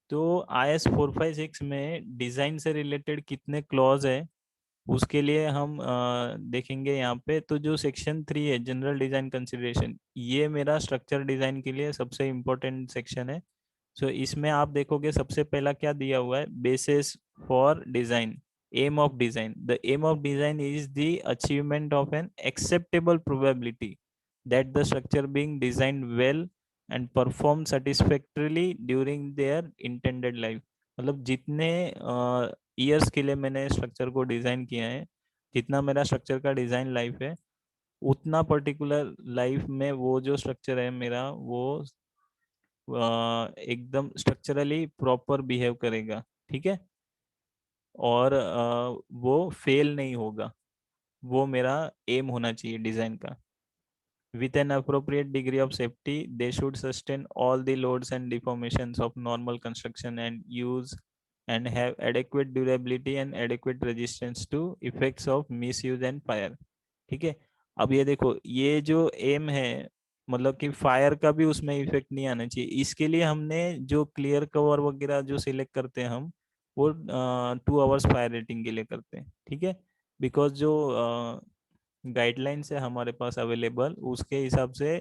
तो IS 456 में design से रिलेटेड कितने क्लॉज है उसके लिए हम देखेंगे यहाँ पे। तो जो सेक्शन 3 है जनरल डिजाइन कंसिडरेशन, ये मेरा स्ट्रक्चर डिजाइन के लिए सबसे इम्पोर्टेंट सेक्शन है। सो इसमें आप देखोगे सबसे पहला क्या दिया हुआ है, basis for design, aim of design. The aim of design is the achievement of an acceptable probability that the structure being designed well and perform satisfactorily during their intended life. मतलब जितने ईयर्स के लिए मैंने structure को design किया है, जितना मेरा स्ट्रक्चर का डिजाइन लाइफ है, उतना पर्टिकुलर लाइफ में वो जो स्ट्रक्चर है मेरा वो एकदम स्ट्रक्चरली प्रॉपर बिहेव करेगा। ठीक है, और वो फेल नहीं होगा। वो मेरा एम होना चाहिए डिजाइन का। With an appropriate degree of safety, they should sustain all the loads and deformations of normal construction and use and have adequate durability and adequate resistance to effects of misuse and fire। ठीक है, अब ये देखो, ये जो M है, मतलब कि फायर का भी उसमें इफेक्ट नहीं आना चाहिए। इसके लिए हमने जो क्लियर कवर वगैरह जो सिलेक्ट करते हैं हम, वो 2 आवर्स फायर रेटिंग के लिए करते हैं। ठीक है, बिकॉज जो गाइडलाइंस है हमारे पास अवेलेबल, उसके हिसाब से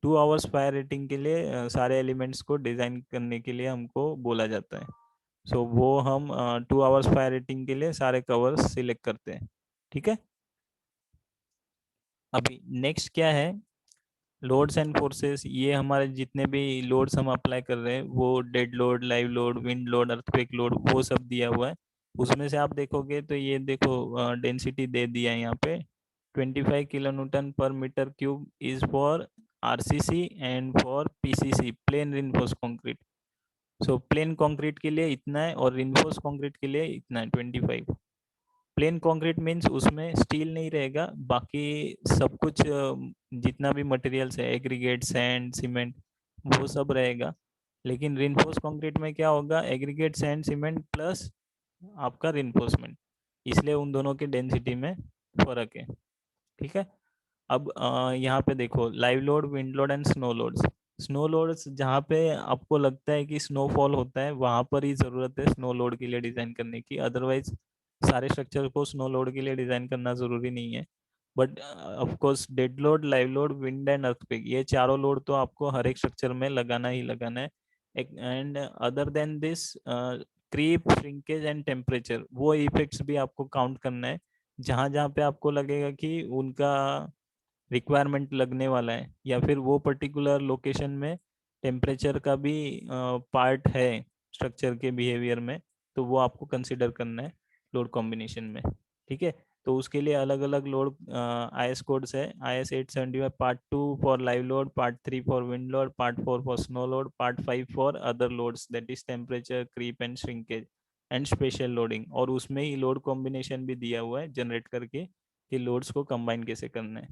2 आवर्स फायर रेटिंग के लिए सारे एलिमेंट्स को डिजाइन करने के लिए हमको बोला जाता है। सो वो हम 2 आवर्स फायर रेटिंग के लिए सारे कवर्स सिलेक्ट करते हैं। ठीक है, अभी नेक्स्ट क्या है, लोड्स एंड फोर्सेस। ये हमारे जितने भी लोड्स हम अप्लाई कर रहे हैं, वो dead load, live load, wind load, earthquake load, वो सब दिया हुआ है। उसमें से आप देखोगे तो ये देखो डेंसिटी दे दिया है यहाँ पे, 25 kN/m³ is for RCC and for PCC, plain reinforce concrete. So plain concrete के लिए इतना है और रिन्फोर्स कंक्रीट के लिए इतना है, 25। प्लेन कंक्रीट मीन्स उसमें स्टील नहीं रहेगा, बाकी सब कुछ जितना भी मटेरियल्स है, एग्रीगेट, सैंड, सीमेंट, वो सब रहेगा। लेकिन रिन्फोर्स कंक्रीट में क्या होगा, एग्रीगेट, सैंड, सीमेंट प्लस आपका रिन्फोर्समेंट, इसलिए उन दोनों के डेंसिटी में फर्क है। ठीक है, अब यहाँ पे देखो, live load, wind load and snow loads. Snow loads जहाँ पे आपको लगता है कि स्नोफॉल होता है, वहां पर ही जरूरत है स्नो लोड के लिए डिजाइन करने की। अदरवाइज सारे स्ट्रक्चर को स्नो लोड के लिए डिजाइन करना जरूरी नहीं है। But of course dead load, live load, wind and earthquake, ये चारों लोड तो आपको हर एक स्ट्रक्चर में लगाना ही लगाना है। And other than this, creep, shrinkage and temperature, वो इफेक्ट्स भी आपको काउंट करना है। जहां जहां पे आपको लगेगा कि उनका रिक्वायरमेंट लगने वाला है, या फिर वो पर्टिकुलर लोकेशन में टेम्परेचर का भी पार्ट है स्ट्रक्चर के बिहेवियर में, तो वो आपको कंसिडर करना है लोड कॉम्बिनेशन में। ठीक है, तो उसके लिए अलग अलग लोड IS कोड्स है। IS 875 part 2 for live load, part 3 for wind load, part 4 for snow load, part 5 for other loads that is temperature, creep and shrinkage and special loading. और उसमें ही लोड कॉम्बिनेशन भी दिया हुआ है generate करके कि loads को कंबाइन कैसे करना है।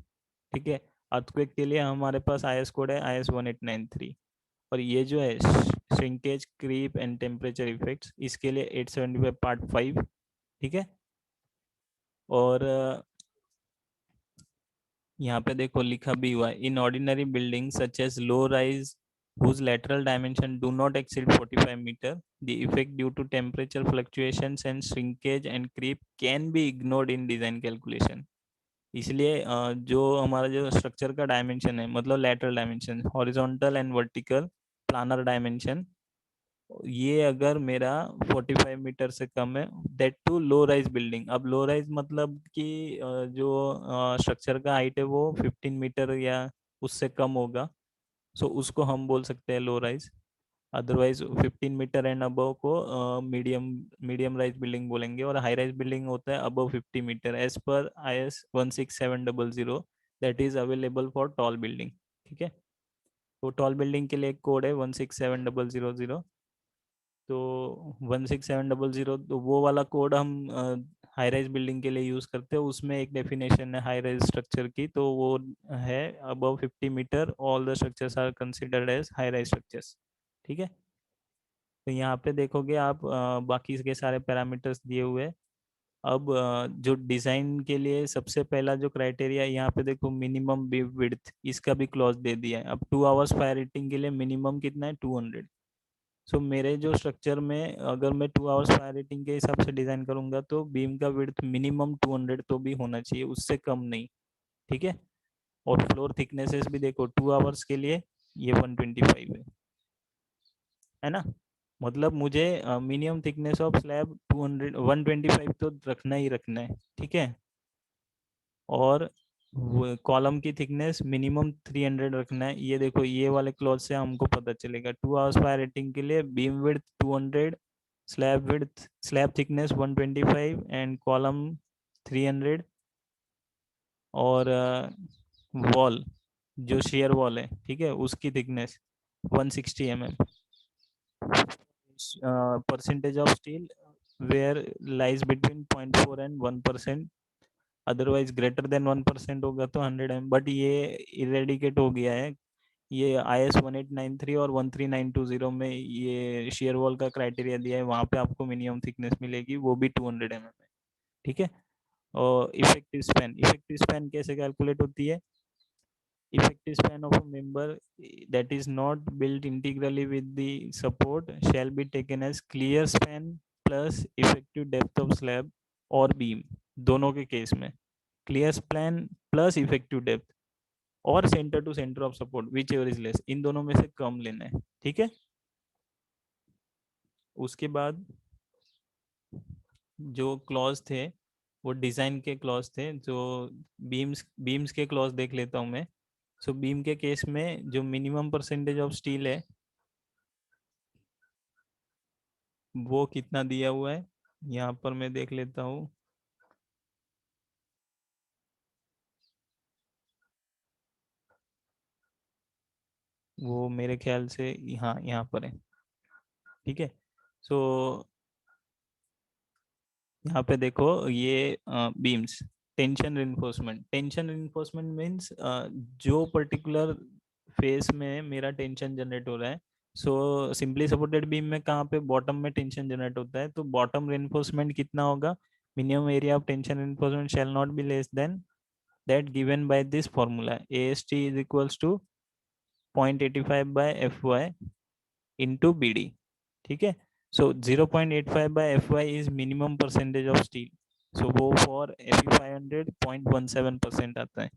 ठीक है, अर्थक्वेक के लिए हमारे पास IS कोड है IS 1893। और ये जो है shrinkage, creep and temperature effects, इसके लिए 875 पार्ट 5। ठीक है, और यहाँ पे देखो लिखा भी हुआ है, in ordinary building such as low rise whose lateral dimension do not exceed 45 meter, the effect due to temperature fluctuations and shrinkage and creep can be ignored in design calculation। इसलिए जो हमारा जो स्ट्रक्चर का dimension है, मतलब lateral dimension, horizontal and vertical planar dimension, ये अगर मेरा 45 मीटर से कम है, that to low rise building. अब लो राइज मतलब कि जो स्ट्रक्चर का हाइट है वो 15 मीटर या उससे कम होगा, सो उसको हम बोल सकते हैं low rise. Otherwise 15 metre and above को मीडियम मीडियम राइज बिल्डिंग बोलेंगे, और हाई राइज बिल्डिंग होता है अबव 50 मीटर एज पर IS 16700, that is available for tall building. ठीक है, तो टॉल बिल्डिंग के लिए एक कोड है 16700। तो 16700, तो वो वाला कोड हम हाई राइज बिल्डिंग के लिए यूज करते हैं। उसमें एक डेफिनेशन है हाई राइज स्ट्रक्चर की, तो वो है above 50 metre all the structures are considered as high rise structures. ठीक है, तो यहाँ पे देखोगे आप बाकी के सारे पैरामीटर्स दिए हुए हैं। अब जो डिजाइन के लिए सबसे पहला जो क्राइटेरिया है, यहाँ पे देखो मिनिमम बीम विड्थ, इसका भी क्लॉज दे दिया है। अब 2 आवर्स फायर रेटिंग के लिए मिनिमम कितना है, 200। सो मेरे जो स्ट्रक्चर में अगर मैं 2 आवर्स फायर रेटिंग के हिसाब से डिजाइन करूंगा तो बीम का विड्थ मिनिमम 200 तो भी होना चाहिए, उससे कम नहीं। ठीक है। और फ्लोर थिकनेसेस भी देखो 2 आवर्स के लिए ये 125 है ना। मतलब मुझे मिनिमम थिकनेस ऑफ स्लैब 200 125 तो रखना ही रखना है। ठीक है। और कॉलम की थिकनेस मिनिमम 300 रखना है। ये देखो ये वाले क्लॉज से हमको पता चलेगा 2 आवर्स फायर रेटिंग के लिए beam width 200, slab thickness 125 and column 300। और वॉल जो शेयर वॉल है, ठीक है, उसकी thickness 160 mm। Percentage of steel where lies between 0.4 and 1%, otherwise greater than 1% होगा तो 100 mm। बट ये इरेडिकेट हो गया है। ये IS 1893 और 13920 में ये शेयर वॉल का क्राइटेरिया दिया है, वहाँ पे आपको मिनिमम थिकनेस मिलेगी, वो भी 200 mm है। ठीक है। और इफेक्टिव स्पैन कैसे कैलकुलेट होती है? Effective span of a member that is not built integrally with the support shall be taken as clear span plus effective depth of slab और beam, दोनों के केस में clear span plus effective depth और centre to centre of support whichever is less, इन दोनों में से कम लेना है। ठीक है। उसके बाद जो क्लॉज थे वो डिजाइन के क्लॉज थे। जो बीम्स के क्लॉज देख लेता हूँ मैं। सो बीम के केस में जो मिनिमम परसेंटेज ऑफ स्टील है वो कितना दिया हुआ है, यहाँ पर मैं देख लेता हूँ। वो मेरे ख्याल से यहाँ पर है। ठीक है। सो यहाँ पे देखो ये बीम्स टेंशन रिइंफोर्समेंट मीन्स जो पर्टिकुलर फेस में मेरा टेंशन जनरेट हो रहा है। सो सिंपली सपोर्टेड बीम में कहाँ पे बॉटम में टेंशन जनरेट होता है, तो बॉटम रिइंफोर्समेंट कितना होगा? Minimum area of tension reinforcement shall not be less then that given by this formula AST is equals to 0.85 by FY into BD। ठीक है। सो 0.85 by FY is minimum percentage of steel। सो वो for FE 500 0.17% आता है।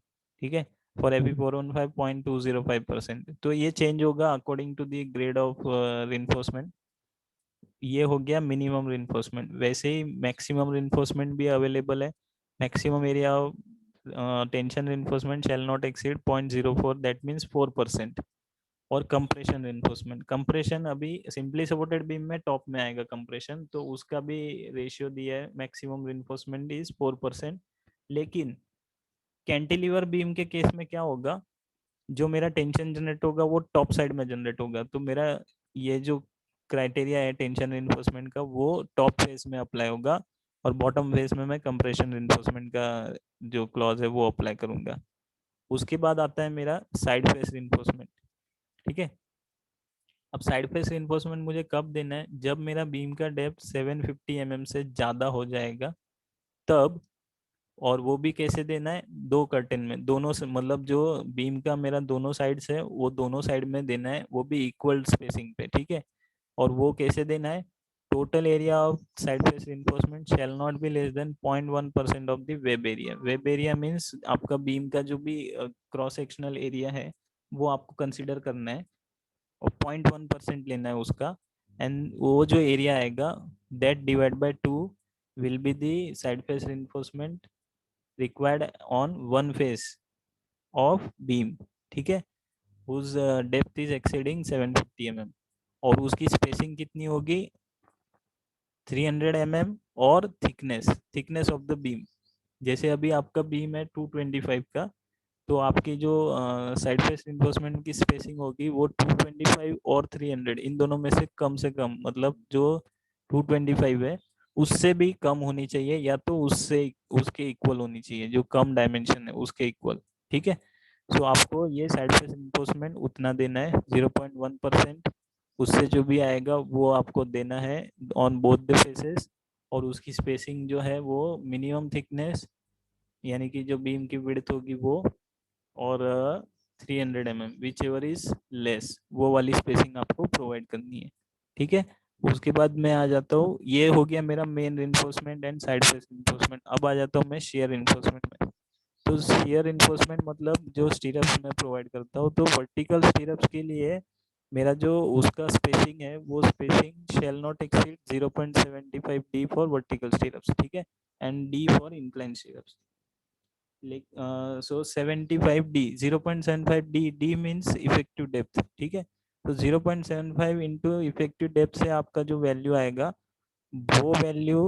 ठीक है। For FE 415 0.205%। तो ये change होगा according to the grade of reinforcement. ये हो गया मिनिमम रिइंफोर्समेंट। वैसे ही मैक्सिमम रिइंफोर्समेंट भी अवेलेबल है। Maximum area of tension reinforcement shall not exceed 0.04, that means 4%। और कंप्रेशन रिइंफोर्समेंट, कंप्रेशन अभी सिंपली सपोर्टेड बीम में टॉप में आएगा कंप्रेशन, तो उसका भी रेशियो दिया है, मैक्सिमम रिइंफोर्समेंट इज 4%। लेकिन कैंटिलीवर बीम के केस में क्या होगा? जो मेरा टेंशन जनरेट होगा वो टॉप साइड में जनरेट होगा, तो मेरा ये जो क्राइटेरिया है टेंशन रिइंफोर्समेंट का वो टॉप फेस में अप्लाई होगा, और बॉटम फेस में मैं कंप्रेशन रिइंफोर्समेंट का जो क्लॉज है वो अप्लाई करूंगा। उसके बाद आता है मेरा साइड फेस रिइंफोर्समेंट। ठीक है। अब साइड फेस रिइंफोर्समेंट मुझे कब देना है? जब मेरा बीम का डेप्थ 750 mm से ज़्यादा हो जाएगा तब। और वो भी कैसे देना है? दो कर्टेन में, दोनों से मतलब जो बीम का मेरा दोनों साइड से वो दोनों साइड में देना है, वो भी इक्वल स्पेसिंग पे। ठीक है। और वो कैसे देना है? Total area of side face reinforcement shall not be less then 0.1% of the web area. Web area means आपका बीम का जो भी क्रॉस सेक्शनल एरिया है वो आपको कंसिडर करना है, और 0.1% लेना है उसका। एंड वो जो एरिया आएगा that divide by 2 will be the side face reinforcement required on one face of beam. ठीक है। उस डेप्थ इज एक्सीडिंग 750 mm। और उसकी स्पेसिंग कितनी होगी? 300 mm। और थिकनेस ऑफ द बीम, जैसे अभी आपका बीम है 225 का, तो आपकी जो साइड फेस रिइंफोर्समेंट की स्पेसिंग होगी वो 225 और 300 इन दोनों में से कम मतलब जो 225 है उससे भी कम होनी चाहिए, या तो उससे उसके इक्वल होनी चाहिए, जो कम डायमेंशन है उसके इक्वल। ठीक है। सो आपको ये साइड फेस रिइंफोर्समेंट उतना देना है 0.1%। उससे जो भी आएगा वो आपको देना है ऑन बोथ द फेसेस। और उसकी स्पेसिंग जो है वो मिनिमम थिकनेस यानी कि जो बीम की विड्थ होगी वो, और 300 mm which ever is less, वो वाली स्पेसिंग आपको प्रोवाइड करनी है। ठीक है। उसके बाद मैं आ जाता हूँ, ये हो गया मेरा main reinforcement and side face reinforcement. अब आ जाता हूँ मैं शेयर रिइंफोर्समेंट में। तो शेयर रिइंफोर्समेंट मतलब जो स्टीरअप्स मैं प्रोवाइड करता हूँ, तो वर्टिकल स्टीरअप्स के लिए मेरा जो उसका स्पेसिंग है, वो spacing shall not exceed 0.75 D for vertical स्टीरअप्स, ठीक है, and D for incline स्टीरअप्स। So 75 D, 0.75 D, D means effective depth, ठीक है। तो 0.75 इंटू इफेक्टिव डेप्थ से आपका जो वैल्यू आएगा, वो वैल्यू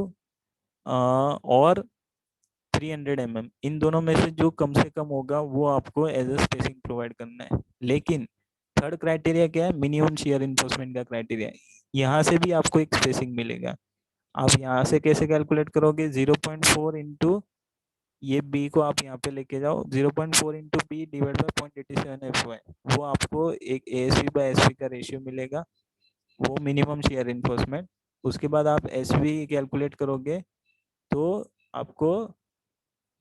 और 300 mm, इन दोनों में से जो कम से कम होगा वो आपको एज अ स्पेसिंग प्रोवाइड करना है। लेकिन थर्ड क्राइटेरिया क्या है, मिनिमम शेयर इन्फोर्समेंट का क्राइटेरिया। यहाँ से भी आपको एक स्पेसिंग मिलेगा। आप यहाँ से कैसे कैलकुलेट करोगे, 0.4 इंटू ये बी को आप यहाँ पे लेके जाओ, 0.4 into B divide by 0.87 FY, वो आपको एक ASV बाय SV का रेशियो मिलेगा, वो मिनिमम शेयर इन्फोर्समेंट। उसके बाद आप SV कैलकुलेट करोगे तो आपको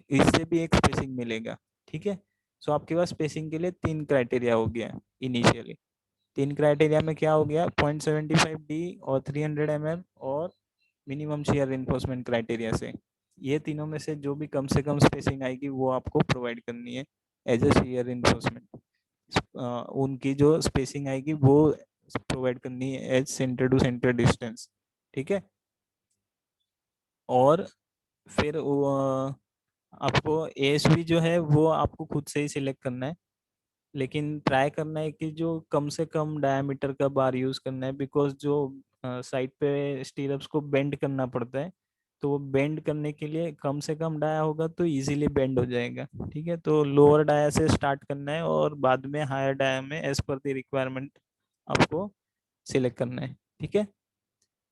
इससे भी एक स्पेसिंग मिलेगा, ठीक है। सो आपके पास स्पेसिंग के लिए तीन क्राइटेरिया हो गया इनिशियली। तीन क्राइटेरिया में क्या हो गया, 0.75 डी और 300 mm और मिनिमम शेयर इन्फोर्समेंट क्राइटेरिया से। ये तीनों में से जो भी कम से कम स्पेसिंग आएगी वो आपको प्रोवाइड करनी है एज ए शेयर इन्फोर्समेंट। उनकी जो स्पेसिंग आएगी वो प्रोवाइड करनी है as centre to centre distance, ठीक है। और फिर आपको ASV जो है वो आपको खुद से ही सिलेक्ट करना है, लेकिन ट्राई करना है कि जो कम से कम डायमीटर का बार यूज करना है, बिकॉज जो साइड पे स्टीरअप्स को बेंड करना पड़ता है, तो वो बेंड करने के लिए कम से कम डाया होगा तो इजीली बेंड हो जाएगा, ठीक है। तो लोअर डाया से स्टार्ट करना है और बाद में हायर डाया में एज पर द रिक्वायरमेंट आपको सिलेक्ट करना है, ठीक है।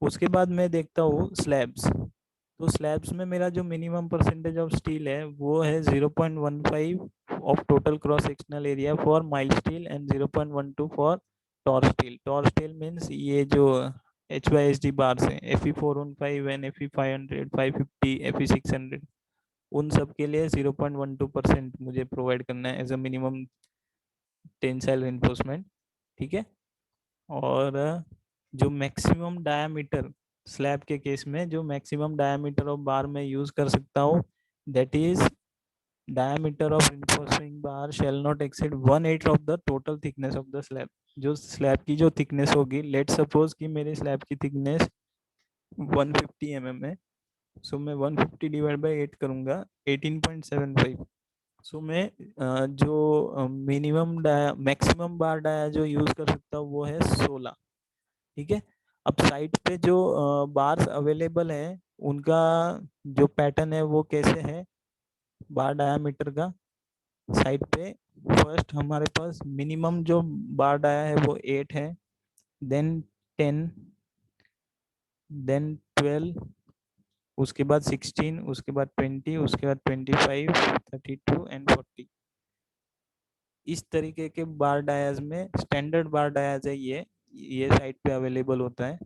उसके बाद मैं देखता हूँ स्लैब्स। तो स्लैब्स में मेरा जो मिनिमम परसेंटेज ऑफ स्टील है वो है 0.15 of total cross sectional area for mild steel and 0.12 for tor steel. Tor steel means ये जो HYSD बार्स हैं, Fe415 एंड Fe500, 550, Fe600, उन सब के लिए 0.12% मुझे प्रोवाइड करना है as a minimum tensile reinforcement, ठीक है। और जो मैक्सिमम डायामीटर स्लैब के केस में, जो मैक्सिमम डायामीटर ऑफ बार में यूज कर सकता हूँ, that is diameter of reinforcing bar shall not exceed 1/8 of the total thickness of the slab. जो स्लैब की जो थिकनेस होगी, लेट सपोज कि मेरे स्लैब की थिकनेस 150 mm है, सो मैं 150 डिवाइड बाई 8 करूंगा, 18.75। सो मैं जो minimum dia maximum bar dia जो यूज कर सकता हूँ वो है 16, ठीक है। अब साइट पे जो बार्स अवेलेबल हैं उनका जो पैटर्न है वो कैसे है, बार डायामीटर का साइड पे। फर्स्ट हमारे पास मिनिमम जो बार डाया है वो 8 है, देन 10, देन 12, उसके बाद 16, उसके बाद 20, उसके बाद 25, 32 एंड 40। इस तरीके के बार डायाज में स्टैंडर्ड बार डायाज है, ये साइट पे अवेलेबल होता है।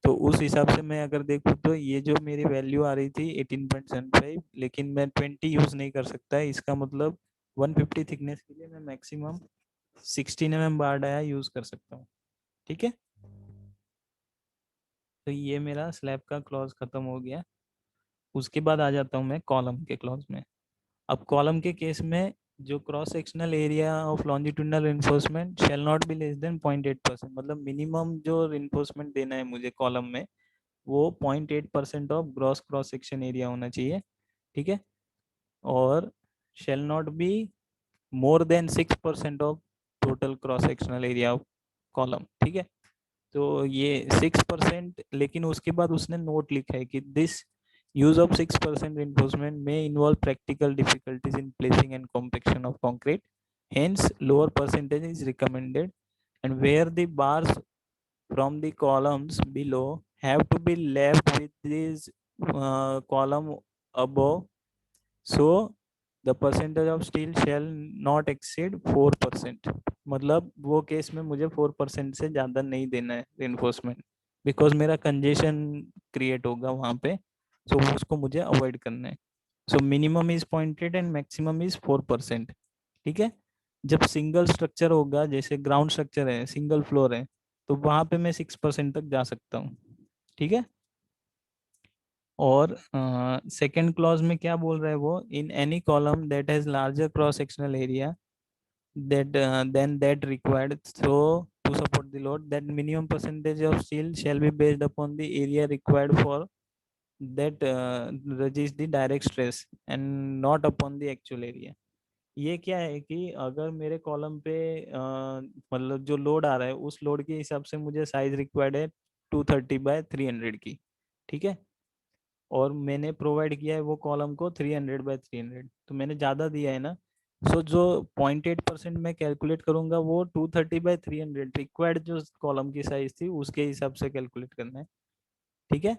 तो उस हिसाब से मैं अगर देखूँ तो ये जो मेरी वैल्यू आ रही थी 18.75, लेकिन मैं 20 यूज नहीं कर सकता है। इसका मतलब 150 थिकनेस के लिए मैं मैक्सिमम 16 mm बार डाया यूज कर सकता हूँ, ठीक है। तो ये मेरा स्लैब का क्लॉज खत्म हो गया। उसके बाद आ जाता हूँ मैं कॉलम के क्लॉज में। अब कॉलम के केस में जो cross sectional area of longitudinal reinforcement shell not be less then 0.8%, मतलब मिनिमम जो रिइंफोर्समेंट देना है मुझे कॉलम में वो 0.8% of gross cross section area होना चाहिए, ठीक है। और shell not be more than 6% of total cross sectional area of column, ठीक है। तो ये 6%, लेकिन उसके बाद उसने नोट लिखा है कि this use of 6% reinforcement may involve practical difficulties in placing and compaction of concrete, hence lower percentage is recommended, and where the bars from the columns below have to be left with this column above, so the percentage of steel shall not exceed 4%। मतलब वो case में मुझे 4% से ज़्यादा नहीं देना है reinforcement, because मेरा कंजेशन क्रिएट होगा वहाँ पे, सो उसको मुझे अवॉइड करना है। So minimum is 0.8 and maximum is 4%, ठीक है। जब सिंगल स्ट्रक्चर होगा, जैसे ग्राउंड स्ट्रक्चर है, सिंगल फ्लोर है, तो वहां पे मैं 6% तक जा सकता हूँ। ठीक है। और सेकंड क्लॉज में क्या बोल रहा है वो, in any column that has larger cross sectional area that then that required so to support the load, that minimum percentage of steel shall be based upon the area required for that resist the direct stress and not upon the actual area। ये क्या है कि अगर मेरे column पे मतलब जो load आ रहा है उस लोड के हिसाब से मुझे साइज रिक्वायर्ड है 230/300 की। ठीक है। और मैंने प्रोवाइड किया है वो कॉलम को 300/300, तो मैंने ज़्यादा दिया है ना। सो जो 0.8% मैं कैलकुलेट करूंगा वो 230/300 रिक्वायर्ड जो कॉलम की साइज थी उसके हिसाब से कैलकुलेट करना है। ठीक है।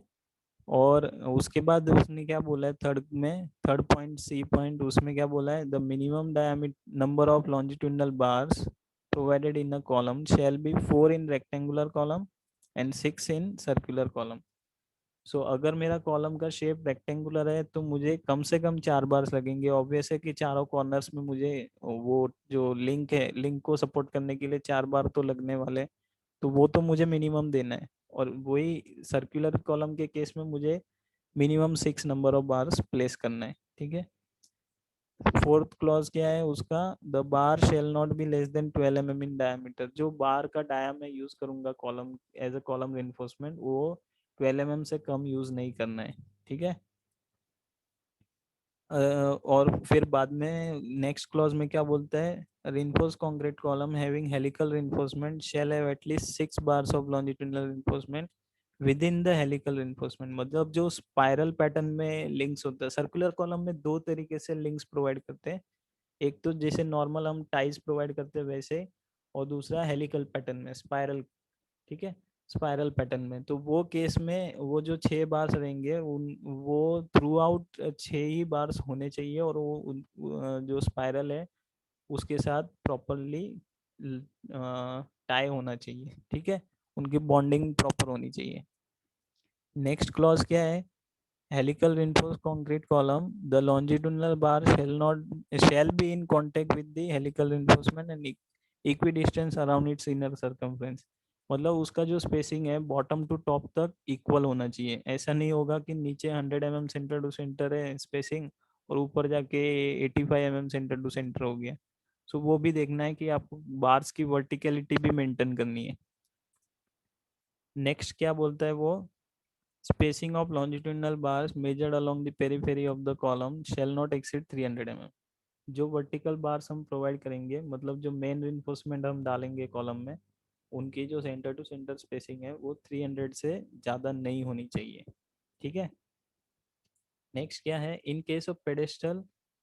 और उसके बाद उसने क्या बोला है थर्ड में, थर्ड पॉइंट सी पॉइंट, उसमें क्या बोला है, the minimum diameter number of longitudinal bars provided in a column shall be 4 in rectangular column and 6 in circular column. So अगर मेरा कॉलम का शेप रेक्टेंगुलर है तो मुझे कम से कम 4 बार्स लगेंगे। ऑब्वियस है कि चारों कॉर्नर्स में मुझे वो जो लिंक है, लिंक को सपोर्ट करने के लिए 4 बार तो लगने वाले हैं, तो वो तो मुझे मिनिमम देना है। और वही सर्कुलर कॉलम के केस में मुझे minimum 6 number of bars place करना है। ठीक है। फोर्थ क्लॉज क्या है उसका, the bar shall not be less than 12 mm in diameter. जो बार का डाया मैं यूज करूंगा column as a column reinforcement, वो 12 mm से कम यूज नहीं करना है। ठीक है। और फिर बाद में नेक्स्ट क्लॉज में क्या बोलता है, reinforced concrete column having helical reinforcement shall have at least 6 bars of longitudinal reinforcement within the helical reinforcement। मतलब जो स्पाइरल पैटर्न में लिंक्स होता है, सर्कुलर कॉलम में दो तरीके से लिंक्स प्रोवाइड करते हैं। एक तो जैसे नॉर्मल हम टाइज प्रोवाइड करते हैं वैसे, और दूसरा हेलिकल पैटर्न में स्पाइरल। ठीक है। स्पाइरल पैटर्न में तो वो केस में वो जो 6 बार्स रहेंगे उन वो थ्रू आउट 6 ही बार्स होने चाहिए, और वो जो स्पाइरल है उसके साथ प्रॉपरली टाई होना चाहिए। ठीक है। उनकी बॉन्डिंग प्रॉपर होनी चाहिए। नेक्स्ट क्लॉज क्या है, helical reinforced concrete column, the longitudinal bar shall be in contact with the helical reinforcement and equidistance around its inner circumference। मतलब उसका जो स्पेसिंग है बॉटम टू टॉप तक इक्वल होना चाहिए। ऐसा नहीं होगा कि नीचे 100 mm सेंटर टू सेंटर है स्पेसिंग और ऊपर जाके 85 mm सेंटर टू सेंटर हो गया। सो वो भी देखना है कि आपको बार्स की वर्टिकलिटी भी मेंटेन करनी है। नेक्स्ट क्या बोलता है वो, spacing of longitudinal bars measured along the periphery of the column shall not exceed 300 mm। जो वर्टिकल बार्स हम प्रोवाइड करेंगे, मतलब जो मेन रिइंफोर्समेंट हम डालेंगे कॉलम में, उनकी जो सेंटर टू सेंटर स्पेसिंग है वो 300 से ज़्यादा नहीं होनी चाहिए। ठीक है। नेक्स्ट क्या है, in case of pedestal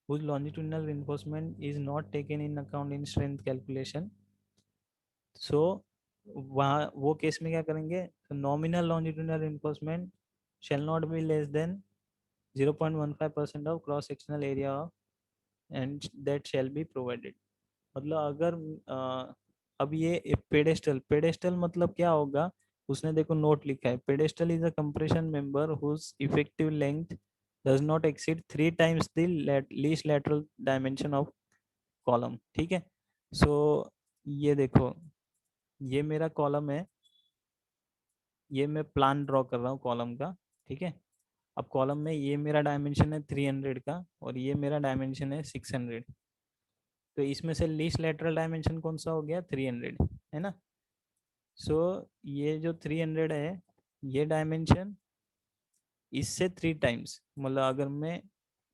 whose longitudinal reinforcement is not taken in account in strength calculation, सो वहाँ वो केस में क्या करेंगे, nominal longitudinal reinforcement shall not be less than 0.15% of cross sectional area and that shall be provided। मतलब अगर अब ये pedestal, pedestal मतलब क्या होगा, उसने देखो नोट लिखा है, pedestal is a compression member whose effective length does not exceed 3 times the least lateral dimension of column. ठीक है। सो ये देखो, ये मेरा कॉलम है, ये मैं प्लान ड्रॉ कर रहा हूँ कॉलम का। ठीक है। अब कॉलम में ये मेरा डायमेंशन है 300 का और ये मेरा डायमेंशन है 600। तो इसमें से लीस्ट लेटरल डायमेंशन कौन सा हो गया, 300, है ना। सो ये जो 300 है, ये डायमेंशन इससे 3 times, मतलब अगर मैं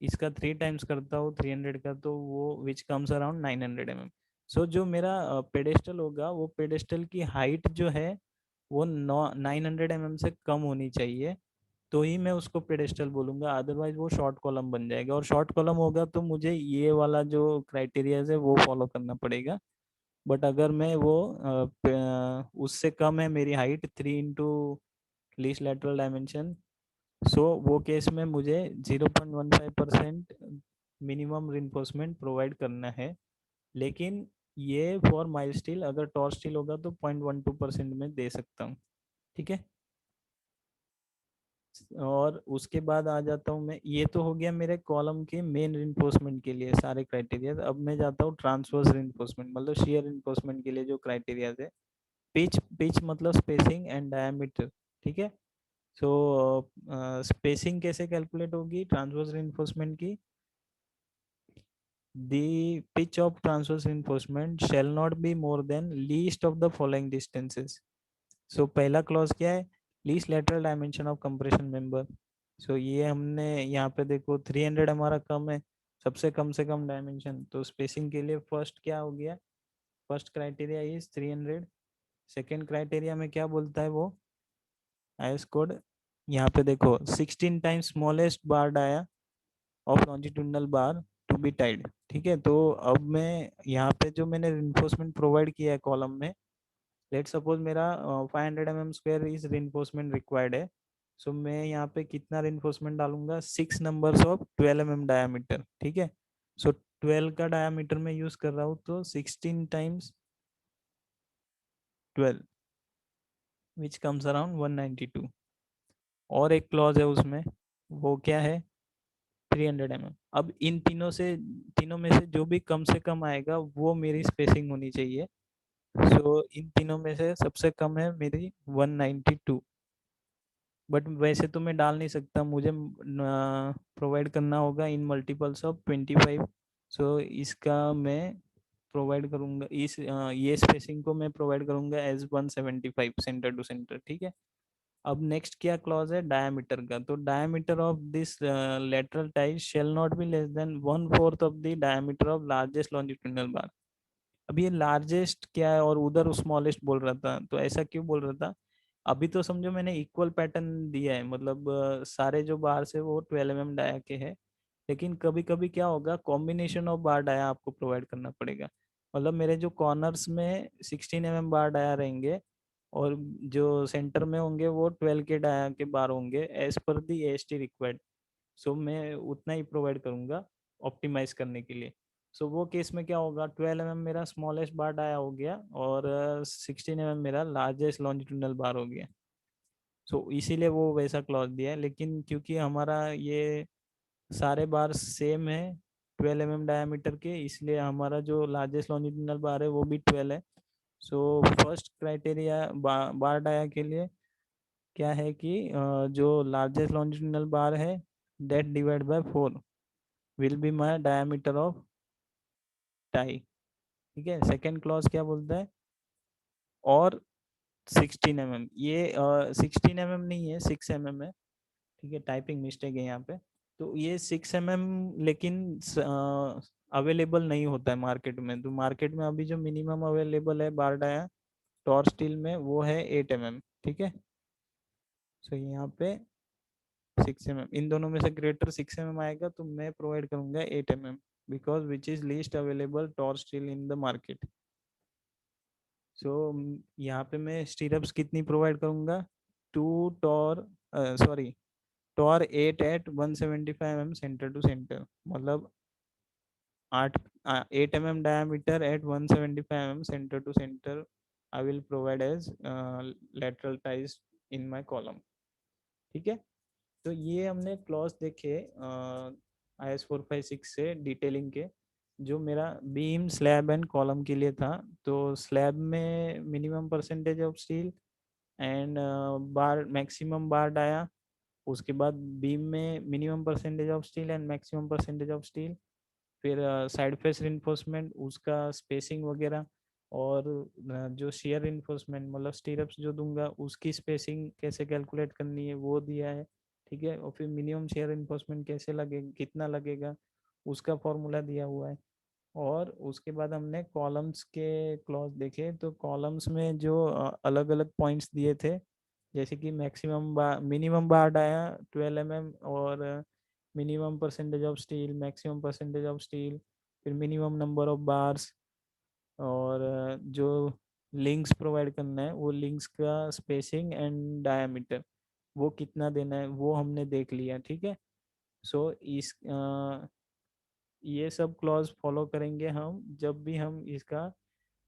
इसका 3 times करता हूँ 300 का, तो वो विच कम्स अराउंड 900 mm। सो जो मेरा पेडेस्टल होगा, वो पेडेस्टल की हाइट जो है वो 900 mm से कम होनी चाहिए, तो ही मैं उसको पेडेस्टल बोलूंगा। अदरवाइज वो शॉर्ट कॉलम बन जाएगा, और शॉर्ट कॉलम होगा तो मुझे ये वाला जो क्राइटेरिया है वो फॉलो करना पड़ेगा। बट अगर मैं वो उससे कम है मेरी height 3 into least lateral dimension, so वो केस में मुझे 0.15% मिनिमम रिइंफोर्समेंट प्रोवाइड करना है। लेकिन ये फॉर माइल स्टील, अगर टॉर स्टील होगा तो 0.12% में दे सकता हूँ। ठीक है। और उसके बाद आ जाता हूँ मैं, ये तो हो गया मेरे कॉलम के मेन रिइंफोर्समेंट के लिए सारे क्राइटेरिया। अब मैं जाता हूँ ट्रांसवर्स रिइंफोर्समेंट, मतलब शेयर रिइंफोर्समेंट के लिए जो क्राइटेरिया है। पिच मतलब स्पेसिंग एंड डायमीटर, ठीक है। सो स्पेसिंग कैसे कैलकुलेट होगी ट्रांसवर्स रिइंफोर्समेंट की, the pitch of transverse reinforcement shall not be more than least of the following distances. So पहला क्लॉज क्या है, least lateral dimension of compression member. So ये हमने यहाँ पे देखो 300 हमारा कम है, सबसे कम से कम डायमेंशन, तो स्पेसिंग के लिए फर्स्ट क्या हो गया, first criteria is 300। Second criteria में क्या बोलता है वो, आईएस कोड, यहाँ पे देखो 16 times smallest bar dia of longitudinal bar to be tied, ठीक है। तो अब मैं यहाँ पे जो मैंने रिइंफोर्समेंट प्रोवाइड किया है कॉलम में, लेट सपोज मेरा 500 mm square is reinforcement required है। सो मैं यहाँ पे कितना रिइंफोर्समेंट डालूंगा, 6 नंबर्स ऑफ 12 mm डायमीटर, ठीक है। सो 12 का डायमीटर में यूज कर रहा हूँ, तो 16 टाइम्स 12 विच कम्स अराउंड 192। और एक क्लॉज है उसमें, वो क्या है, 300 mm। अब इन तीनों में से जो भी कम से कम आएगा वो मेरी स्पेसिंग होनी चाहिए। सो इन तीनों में से सबसे कम है मेरी 192। बट वैसे तो मैं डाल नहीं सकता, मुझे प्रोवाइड करना होगा इन मल्टीपल्स ऑफ 25। सो इसका मैं प्रोवाइड करूंगा, ये स्पेसिंग को मैं प्रोवाइड करूंगा एज 175 सेंटर टू सेंटर, ठीक है। अब नेक्स्ट क्या क्लॉज है, डायमीटर का। तो diameter of this lateral tie shall not be less than 1/4 of the diameter of largest longitudinal bar. अब ये लार्जेस्ट क्या है और उधर स्मॉलेस्ट बोल रहा था, तो ऐसा क्यों बोल रहा था, अभी तो समझो मैंने इक्वल पैटर्न दिया है, मतलब सारे जो बार से वो 12 mm डाया के है। लेकिन कभी कभी क्या होगा, कॉम्बिनेशन ऑफ बार डाया आपको प्रोवाइड करना पड़ेगा। मतलब मेरे जो कॉर्नर्स में 16 mm बार डाया रहेंगे और जो सेंटर में होंगे वो 12 के डाया के बार होंगे एज पर दी AST रिक्वायर्ड। सो मैं उतना ही प्रोवाइड करूंगा ऑप्टिमाइज करने के लिए। सो वो केस में क्या होगा, 12 mm मेरा स्मॉलेस्ट बार डाया हो गया और 16 mm मेरा लार्जेस्ट लॉन्जिट्यूडिनल बार हो गया। सो इसीलिए वो वैसा क्लॉज दिया है, लेकिन क्योंकि हमारा ये सारे बार सेम है 12 mm डायमीटर के, इसलिए हमारा जो लार्जेस्ट लॉन्जिट्यूडिनल बार है वो भी 12 है। सो फर्स्ट क्राइटेरिया बार डाया के लिए क्या है कि जो लार्जेस्ट लॉन्जिट्यूडिनल बार है that divide by 4 will be my diameter of tie, ठीक है। सेकेंड क्लॉज क्या बोलता है, और 16 mm, ये 16 mm नहीं है, 6 mm है, ठीक है। टाइपिंग मिस्टेक है यहाँ पे। तो ये 6 mm लेकिन अवेलेबल नहीं होता है मार्केट में। तो मार्केट में अभी जो मिनिमम अवेलेबल है बार डाया टॉर स्टील में वो है 8 mm, ठीक है। सो यहाँ पे 6 mm, इन दोनों में से ग्रेटर 6 mm आएगा तो मैं प्रोवाइड करूंगा 8 mm, because which is least available tor steel in the market. So यहाँ पे मैं स्टीरअप्स कितनी प्रोवाइड करूंगा, 2 tor, sorry, tor 8 at 175 mm centre to centre, मतलब 8 8 mm diameter at 175 mm centre to centre I will provide as lateral ties in my column, ठीक है। तो ये हमने क्लॉज देखे IS 456 से डिटेलिंग के, जो मेरा बीम स्लैब एंड कॉलम के लिए था। तो स्लैब में minimum percentage of steel and bar maximum bar dia, उसके बाद बीम में minimum percentage of steel and maximum percentage of steel, फिर साइड फेस रिइंफोर्समेंट उसका स्पेसिंग वगैरह, और जो शेयर रिइंफोर्समेंट मतलब स्टीरअप्स जो दूंगा उसकी स्पेसिंग कैसे कैलकुलेट करनी है वो दिया है, ठीक है। और फिर मिनिमम शेयर रिइंफोर्समेंट कैसे लगेगा, कितना लगेगा, उसका फॉर्मूला दिया हुआ है। और उसके बाद हमने कॉलम्स के क्लॉज देखे, तो कॉलम्स में जो अलग अलग पॉइंट्स दिए थे, जैसे कि मैक्सिमम बार मिनिमम बार डाया 12 mm, और minimum percentage of steel, maximum percentage of steel, फिर मिनिमम नंबर ऑफ बार्स, और जो लिंक्स प्रोवाइड करना है वो लिंक्स का स्पेसिंग एंड डायमीटर वो कितना देना है वो हमने देख लिया, ठीक है। सो इस ये सब क्लॉज फॉलो करेंगे हम जब भी हम इसका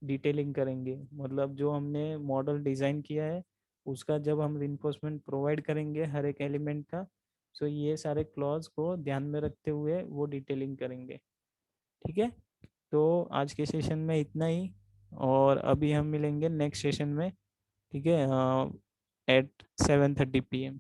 डिटेलिंग करेंगे, मतलब जो हमने मॉडल डिज़ाइन किया है उसका जब हम रिइंफोर्समेंट प्रोवाइड करेंगे हर एक एलिमेंट का, सो ये सारे क्लॉज को ध्यान में रखते हुए वो डिटेलिंग करेंगे, ठीक है। तो आज के सेशन में इतना ही। और अभी हम मिलेंगे नेक्स्ट सेशन में, ठीक है, एट 7:30 PM।